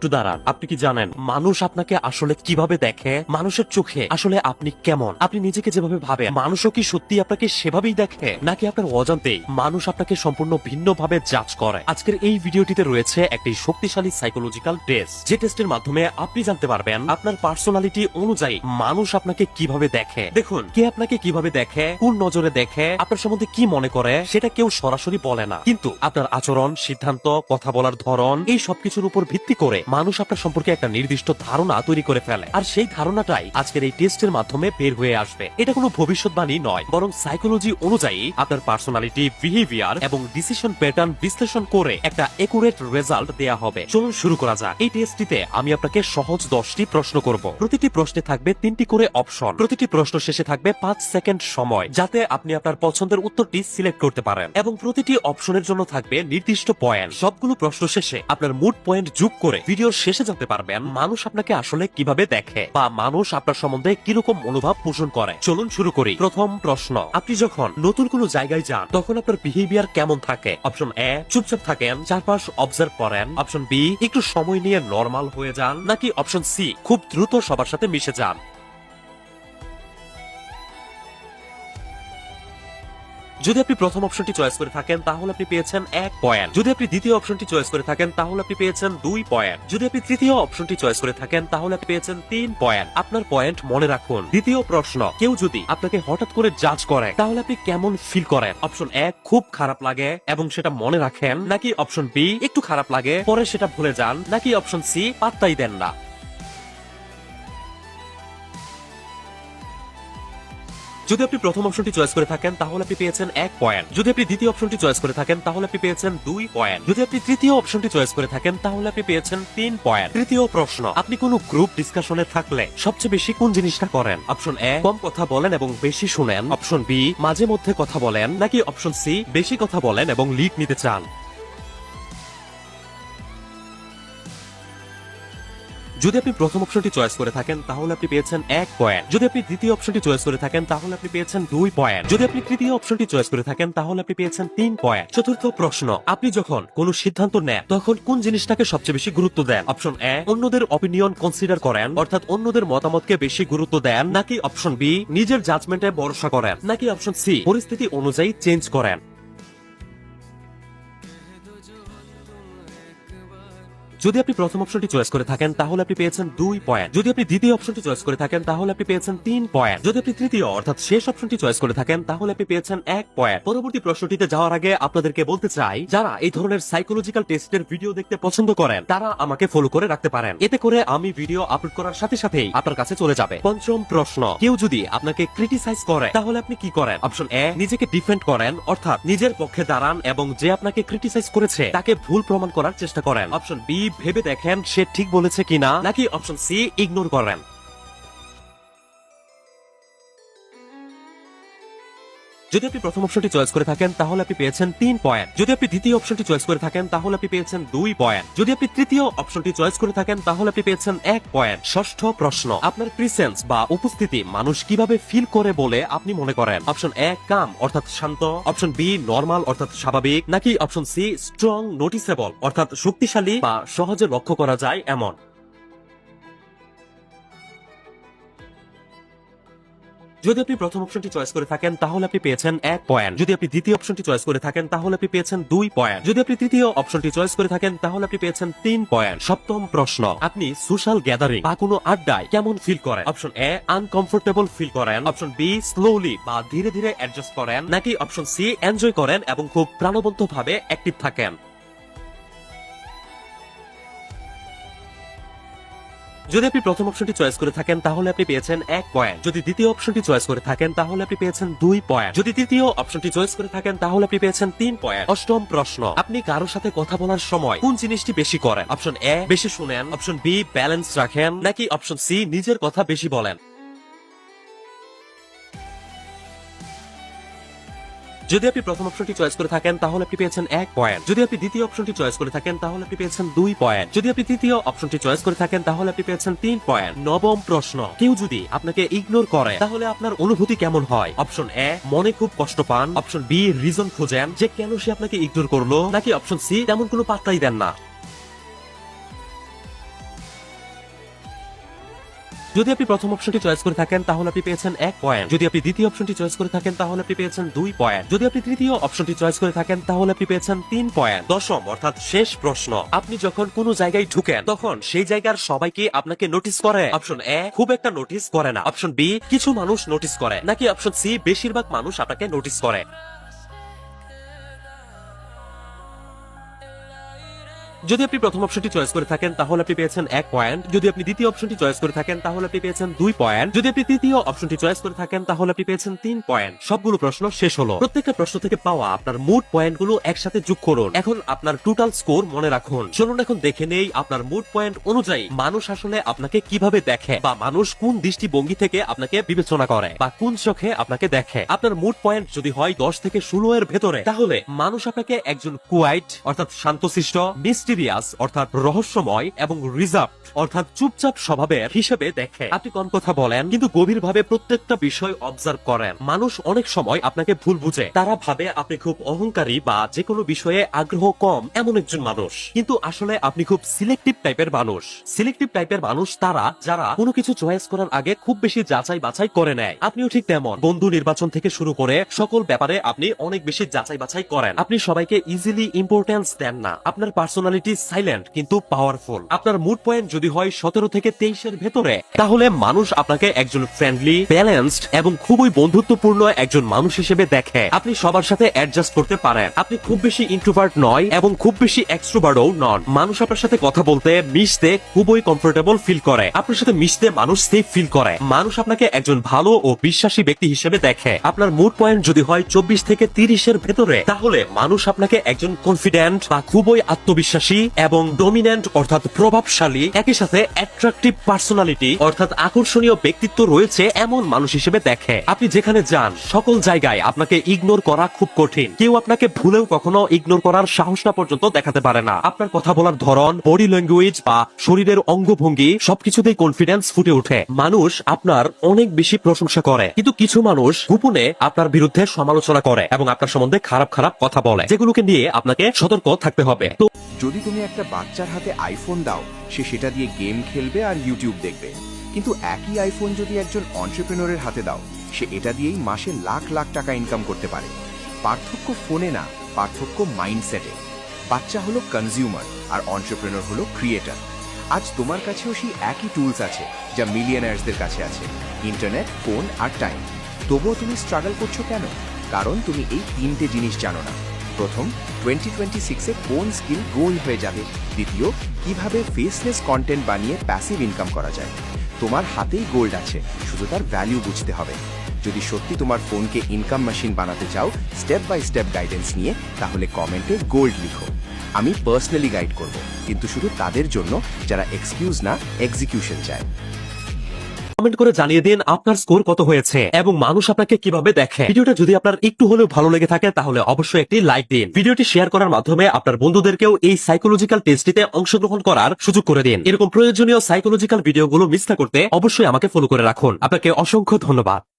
একটু দাঁড়ান, আপনি কি জানেন মানুষ আপনাকে আসলে কিভাবে দেখে? মানুষের চোখে আসলে আপনি কেমন, আপনি নিজেকে যেভাবে ভাবেন মানুষও কি সত্যি আপনাকে সেভাবেই দেখে, নাকি আপনার অজান্তেই মানুষ আপনাকে সম্পূর্ণ ভিন্ন ভাবে জাজ করে? আজকের এই ভিডিওটিতে রয়েছে একটি শক্তিশালী সাইকোলজিক্যাল টেস্ট, যে টেস্টের মাধ্যমে আপনি জানতে পারবেন আপনার পার্সোনালিটি অনুযায়ী মানুষ আপনাকে কিভাবে দেখে। দেখুন, কে আপনাকে কিভাবে দেখে, কোন নজরে দেখে, আপনার সম্বন্ধে কি মনে করে, সেটা কেউ সরাসরি বলে না, কিন্তু আপনার আচরণ, সিদ্ধান্ত, কথা বলার ধরন, এই সবকিছুর উপর ভিত্তি করে মানুষ আপনার সম্পর্কে একটা নির্দিষ্ট ধারণা তৈরি করে ফেলে। আর সেই ধারণাটাই আজকের এই টেস্টের মাধ্যমে বের হয়ে আসবে। এটা কোনো ভবিষ্যৎবাণী নয়, বরং সাইকোলজি অনুযায়ী আপনার পার্সোনালিটি, বিহেভিয়ার এবং ডিসিশন প্যাটার্ন বিশ্লেষণ করে একটা একুরেট রেজাল্ট দেয়া হবে। চলুন শুরু করা যাক। এই টেস্টটিতে আমি আপনাকে সহজ 10টি প্রশ্ন করব। প্রতিটি প্রশ্নে থাকবে 3টি করে অপশন। প্রতিটি প্রশ্ন শেষে থাকবে 5 সেকেন্ড সময়, যাতে আপনি আপনার পছন্দের উত্তরটি সিলেক্ট করতে পারেন, এবং প্রতিটি অপশনের জন্য থাকবে নির্দিষ্ট পয়েন্ট। সবগুলো প্রশ্ন শেষে আপনার মুড পয়েন্ট যোগ করে ভিডিওর শেষে জানতে পারবেন মানুষ আপনাকে আসলে কিভাবে দেখে, বা মানুষ আপনার সম্বন্ধে কিরকম মনোভাব পোষণ করে। চলুন শুরু করি। প্রথম প্রশ্ন, আপনি যখন নতুন কোনো জায়গায় যান তখন আপনার বিহেভিয়ার কেমন থাকে? অপশন এ, চুপচাপ থাকেন, চারপাশ অবজার্ভ করেন। অপশন বি, একটু সময় নিয়ে নরমাল হয়ে যান। নাকি অপশন সি, খুব দ্রুত সবার সাথে মিশে যান? যদি আপনি প্রথম অপশনটি চয়েস করে থাকেন তাহলে আপনি পেয়েছেন 1 পয়েন্ট। যদি আপনি দ্বিতীয় অপশনটি চয়েস করে থাকেন তাহলে আপনি পেয়েছেন 2 পয়েন্ট। যদি আপনি তৃতীয় অপশনটি চয়েস করে থাকেন তাহলে আপনি পেয়েছেন 3 পয়েন্ট। আপনার পয়েন্ট মনে রাখুন। দ্বিতীয় প্রশ্ন, কেউ যদি আপনাকে হঠাৎ করে জাজ করে তাহলে আপনি কেমন ফিল করেন? অপশন এ, খুব খারাপ লাগে এবং সেটা মনে রাখেন। নাকি অপশন বি, একটু খারাপ লাগে পরে সেটা ভুলে যান। নাকি অপশন সি, পাত্তাই দেন না? যদি আপনি প্রথম অপশনটি চয়েস করে থাকেন তাহলে আপনি পেয়েছেন 1 পয়েন্ট। যদি আপনি দ্বিতীয় অপশনটি চয়েস করে থাকেন তাহলে আপনি পেয়েছেন 2 পয়েন্ট। যদি আপনি তৃতীয় অপশনটি চয়েস করে থাকেন তাহলে আপনি পেয়েছেন 3 পয়েন্ট। তৃতীয় প্রশ্ন, আপনি কোনো গ্রুপ ডিসকাশনে থাকলে সবচেয়ে বেশি কোন জিনিসটা করেন? অপশন এ, কম কথা বলেন এবং বেশি শুনেন। অপশন বি, মাঝে মধ্যে কথা বলেন। নাকি অপশন সি, বেশি কথা বলেন এবং লিড নিতে চান? যদি আপনি প্রথম অপশনটি চয়েস করে থাকেন তাহলে আপনি পেয়েছেন 1 পয়েন্ট। যদি আপনি দ্বিতীয় অপশনটি চয়েস করে থাকেন তাহলে আপনি পেয়েছেন 2 পয়েন্ট। যদি আপনি তৃতীয় অপশনটি চয়েস করে থাকেন তাহলে আপনি পেয়েছেন 3 পয়েন্ট। চতুর্থ প্রশ্ন, আপনি যখন কোনো সিদ্ধান্ত নেন তখন কোন জিনিসটাকে সবচেয়ে বেশি গুরুত্ব দেন? অপশন এ, অন্যদের অপিনিয়ন কনসিডার করেন, অর্থাৎ অন্যদের মতামতকে বেশি গুরুত্ব দেন। নাকি অপশন বি, নিজের জাজমেন্টে ভরসা করেন। নাকি অপশন সি, পরিস্থিতি অনুযায়ী চেঞ্জ করেন? যদি আপনি প্রথম অপশনটি চয়েস করে থাকেন তাহলে আপনি পেয়েছেন 2 পয়েন্ট। যদি আপনি দ্বিতীয় অপশনটি চয়েস করে থাকেন তাহলে আপনি পেয়েছেন 3 পয়েন্ট। যদি আপনি তৃতীয় অর্থাৎ শেষ অপশনটি চয়েস করে থাকেন তাহলে আপনি পেয়েছেন 1 পয়েন্ট। পরবর্তী প্রশ্নটিতে যাওয়ার আগে আপনাদেরকে বলতে চাই, যারা এই ধরনের সাইকোলজিক্যাল টেস্টের ভিডিও দেখতে পছন্দ করেন তারা আমাকে ফলো করে রাখতে পারেন। এতে করে আমি ভিডিও আপলোড করার সাথে সাথেই আপনার কাছে চলে যাবে। পঞ্চম প্রশ্ন, কেউ যদি আপনাকে ক্রিটিসাইজ করে তাহলে আপনি কি করেন? অপশন এ, নিজেকে ডিফেন্ড করেন, অর্থাৎ নিজের পক্ষে দাঁড়ান এবং যে আপনাকে ক্রিটিসাইজ করেছে তাকে ভুল প্রমাণ করার চেষ্টা করেন। অপশন বি, ভেবে দেখেন সে ঠিক বলেছে কিনা। নাকি অপশন সি, ইগনোর করেন? যদি আপনি প্রথম অপশনটি চয়েস করে থাকেন তাহলে আপনি পেয়েছেন 3 পয়েন্ট। যদি আপনি দ্বিতীয় অপশনটি চয়েস করে থাকেন তাহলে আপনি পেয়েছেন 2 পয়েন্ট। যদি আপনি তৃতীয় অপশনটি চয়েস করে থাকেন তাহলে আপনি পেয়েছেন 1 পয়েন্ট। ষষ্ঠ প্রশ্ন, আপনার প্রেজেন্স বা উপস্থিতি মানুষ কিভাবে ফিল করে বলে আপনি মনে করেন? অপশন এ, কাম অর্থাৎ শান্ত। অপশন বি, নরমাল অর্থাৎ স্বাভাবিক। নাকি অপশন সি, স্ট্রং নোটিসেবল অর্থাৎ শক্তিশালী বা সহজে লক্ষ্য করা যায় এমন? যদি আপনি প্রথম অপশনটি চয়েস করে থাকেন তাহলে আপনি পেয়েছেন 1 পয়েন্ট। যদি আপনি দ্বিতীয় অপশনটি চয়েস করে থাকেন তাহলে আপনি পেয়েছেন 2 পয়েন্ট। যদি আপনি তৃতীয় অপশনটি চয়েস করে থাকেন তাহলে আপনি পেয়েছেন 3 পয়েন্ট। সপ্তম প্রশ্ন, আপনি সোশ্যাল গ্যাদারিং বা কোনো আড্ডায় কেমন ফিল করেন? অপশন এ, আনকমফোর্টেবল ফিল করেন। অপশন বি, স্লোলি বা ধীরে ধীরে অ্যাডজাস্ট করেন। নাকি অপশন সি, এনজয় করেন এবং খুব প্রাণবন্ত ভাবে অ্যাক্টিভ থাকেন? যদি আপনি প্রথম অপশনটি চয়েস করে থাকেন তাহলে আপনি পেয়েছেন 1 পয়েন্ট। যদি দ্বিতীয় অপশনটি চয়েস করে থাকেন তাহলে আপনি পেয়েছেন 2 পয়েন্ট। যদি তৃতীয় অপশনটি চয়েস করে থাকেন তাহলে আপনি পেয়েছেন 3 পয়েন্ট। অষ্টম প্রশ্ন, আপনি কারোর সাথে কথা বলার সময় কোন জিনিসটি বেশি করেন? অপশন এ, বেশি শুনেন। অপশন বি, ব্যালেন্স রাখেন। নাকি অপশন সি, নিজের কথা বেশি বলেন? যদি আপনি প্রথম অপশনটি চয়েস করে থাকেন তাহলে আপনি পেয়েছেন 1 পয়েন্ট। যদি আপনি দ্বিতীয় অপশনটি চয়েস করে থাকেন তাহলে আপনি পেয়েছেন 2 পয়েন্ট। যদি আপনি তৃতীয় অপশনটি চয়েস করে থাকেন তাহলে আপনি পেয়েছেন 3 পয়েন্ট। নবম প্রশ্ন, কেউ যদি আপনাকে ইগনোর করে তাহলে আপনার অনুভূতি কেমন হয়? অপশন এ, মনে খুব কষ্ট পান। অপশন বি, রিজন খোঁজেন যে কেন সে আপনাকে ইগনোর করলো। নাকি অপশন সি, তেমন কোনো পাত্তাই দেন না? যদি আপনি প্রথম অপশনটি চয়েস করে থাকেন তাহলে আপনি পেয়েছেন 1 পয়েন্ট। যদি আপনি দ্বিতীয় অপশনটি চয়েস করে থাকেন তাহলে আপনি পেয়েছেন 2 পয়েন্ট। যদি আপনি তৃতীয় অপশনটি চয়েস করে থাকেন তাহলে আপনি পেয়েছেন 3 পয়েন্ট। দশম অর্থাৎ শেষ প্রশ্ন, আপনি যখন কোনো জায়গায় ঢুকেন তখন সেই জায়গার সবাইকে আপনাকে নোটিস করে? অপশন এ, খুব একটা নোটিস করে না। অপশন বি, কিছু মানুষ নোটিস করে। নাকি অপশন সি, বেশিরভাগ মানুষ আপনাকে নোটিস করে? যদি আপনি প্রথম অপশনটি চয়েস করে থাকেন তাহলে আপনি পেয়েছেন 1 পয়েন্ট। যদি আপনি দ্বিতীয় অপশনটি চয়েস করে থাকেন তাহলে আপনি পেয়েছেন 2 পয়েন্ট। যদি আপনি তৃতীয় অপশনটি চয়েস করে থাকেন তাহলে আপনি পেয়েছেন 3 পয়েন্ট। সবগুলো প্রশ্ন শেষ হলো। প্রত্যেকটা প্রশ্ন থেকে পাওয়া আপনার মোট পয়েন্টগুলো একসাথে যোগ করুন। এখন আপনার টোটাল স্কোর মনে রাখুন। চলুন এখন দেখে নেই আপনার মোট পয়েন্ট অনুযায়ী মানুষ আসলে আপনাকে কিভাবে দেখে, বা মানুষ কোন দৃষ্টিভঙ্গি থেকে আপনাকে বিবেচনা করে, বা কোন চোখে আপনাকে দেখে। আপনার মোট পয়েন্ট যদি হয় 10 থেকে 16 এর ভেতরে, তাহলে মানুষ আপনাকে একজন কুয়াইট অর্থাৎ শান্তশিষ্ট, মিস্টিরিয়াস অর্থাৎ রহস্যময়, এবং রিজার্ভ অর্থাৎ চুপচাপ স্বভাবের হিসেবে দেখে। আপনি কম কথা বলেন কিন্তু গভীরভাবে প্রত্যেকটা বিষয় অবজার্ভ করেন। মানুষ অনেক সময় আপনাকে ভুল বুঝে। তারা ভাবে আপনি খুব অহংকারী বা যে কোনো বিষয়ে আগ্রহ কম এমন একজন মানুষ, কিন্তু আসলে আপনি খুব সিলেক্টিভ টাইপের মানুষ। সিলেক্টিভ টাইপের মানুষ তারা যারা কোনো কিছু চয়েস করার আগে খুব বেশি যাচাই বাছাই করে নেয়। আপনিও ঠিক তেমন। বন্ধু নির্বাচন থেকে শুরু করে সকল ব্যাপারে আপনি অনেক বেশি যাচাই বাছাই করেন। আপনি সবাইকে ইজিলি ইম্পর্টেন্স দেন না। আপনার পার্সোনালিটি সাইলেন্ট কিন্তু পাওয়ারফুল। আপনার মুড পয়েন্ট যদি হয় 17 থেকে 23 এর ভেতরে, তাহলে মানুষ আপনাকে একজন ফ্রেন্ডলি, ব্যালেন্সড এবং খুবই বন্ধুত্বপূর্ণ একজন মানুষ হিসেবে দেখে। আপনি সবার সাথে অ্যাডজাস্ট করতে পারেন। আপনি খুব বেশি ইন্ট্রোভার্ট নয় এবং খুব বেশি এক্সট্রোভার্টও নন। মানুষ আপনার সাথে কথা বলতে, মিশতে খুবই কমফোর্টেবল ফিল করে। আপনার সাথে মিশতে মানুষ সেফ ফিল করে। মানুষ আপনাকে একজন ভালো ও বিশ্বাসী ব্যক্তি হিসেবে দেখে। আপনার মুড পয়েন্ট যদি হয় 24 থেকে 30 এর ভেতরে, তাহলে মানুষ আপনাকে একজন কনফিডেন্ট বা খুবই আত্মবিশ্বাসী এবং ডমিন্যান্ট অর্থাৎ প্রভাবশালী, একই সাথে অ্যাট্রাকটিভ পার্সোনালিটি অর্থাৎ আকর্ষণীয় ব্যক্তিত্ব রয়েছে এমন মানুষ হিসেবে দেখে। আপনি যেখানে যান সকল জায়গায় আপনাকে ইগনোর করা খুব কঠিন। কেউ আপনাকে ভুলেও কখনো ইগনোর করার সাহসটা পর্যন্ত দেখাতে পারে না। আপনার কথা বলার ধরন, বডি ল্যাঙ্গুয়েজ বা শরীরের অঙ্গভঙ্গি সবকিছুতেই কনফিডেন্স ফুটে ওঠে। মানুষ আপনার অনেক বেশি প্রশংসা করে, কিন্তু কিছু মানুষ গোপনে আপনার বিরুদ্ধে সমালোচনা করে এবং আপনার সম্বন্ধে খারাপ খারাপ কথা বলে, যেগুলোকে নিয়ে আপনাকে সতর্ক থাকতে হবে। তো যদি তুমি একটা বাচ্চার হাতে আইফোন দাও, সে সেটা দিয়ে গেম খেলবে আর ইউটিউব দেখবে। কিন্তু একই আইফোন যদি একজন অন্ট্রেপ্রেনরের হাতে দাও, সে এটা দিয়েই মাসে লাখ লাখ টাকা ইনকাম করতে পারে। পার্থক্য ফোনে না, পার্থক্য মাইন্ডসেটে। বাচ্চা হলো কনজিউমার আর অন্ট্রেপ্রেনর হলো ক্রিয়েটার। আজ তোমার কাছেও সেই একই টুলস আছে যা মিলিয়নার্সদের কাছে আছে, ইন্টারনেট, ফোন আর টাইম। তবুও তুমি স্ট্রাগল করছো কেন? কারণ তুমি এই তিনটে জিনিস জানো না। প্রথম, 2026-এ কোন স্কিল গোল হয়ে যাবে। দ্বিতীয়, কিভাবে ফেসলেস কন্টেন্ট বানিয়ে প্যাসিভ ইনকাম করা যায়। তোমার হাতেই গোল্ড আছে, শুধু তার ভ্যালু বুঝতে হবে। যদি সত্যি তোমার ফোনকে ইনকাম মেশিন বানাতে চাও স্টেপ বাই স্টেপ গাইডেন্স নিয়ে, তাহলে কমেন্টে গোল্ড লিখো। আমি পার্সোনালি গাইড করব, কিন্তু শুধু তাদের জন্য যারা এক্সকিউজ না এক্সিকিউশন চায়। কমেন্ট করে জানিয়ে দিন আপনার স্কোর কত হয়েছে এবং মানুষ আপনাকে কিভাবে দেখে। ভিডিওটা যদি আপনার একটু হলেও ভালো লেগে থাকে তাহলে অবশ্যই একটি লাইক দিন। ভিডিওটি শেয়ার করার মাধ্যমে আপনার বন্ধুদেরকেও এই সাইকোলজিক্যাল টেস্টটিতে অংশগ্রহণ করার সুযোগ করে দিন। এরকম প্রয়োজনীয় সাইকোলজিক্যাল ভিডিওগুলো মিস না করতে অবশ্যই আমাকে ফলো করে রাখুন। আপনাকে অসংখ্য ধন্যবাদ।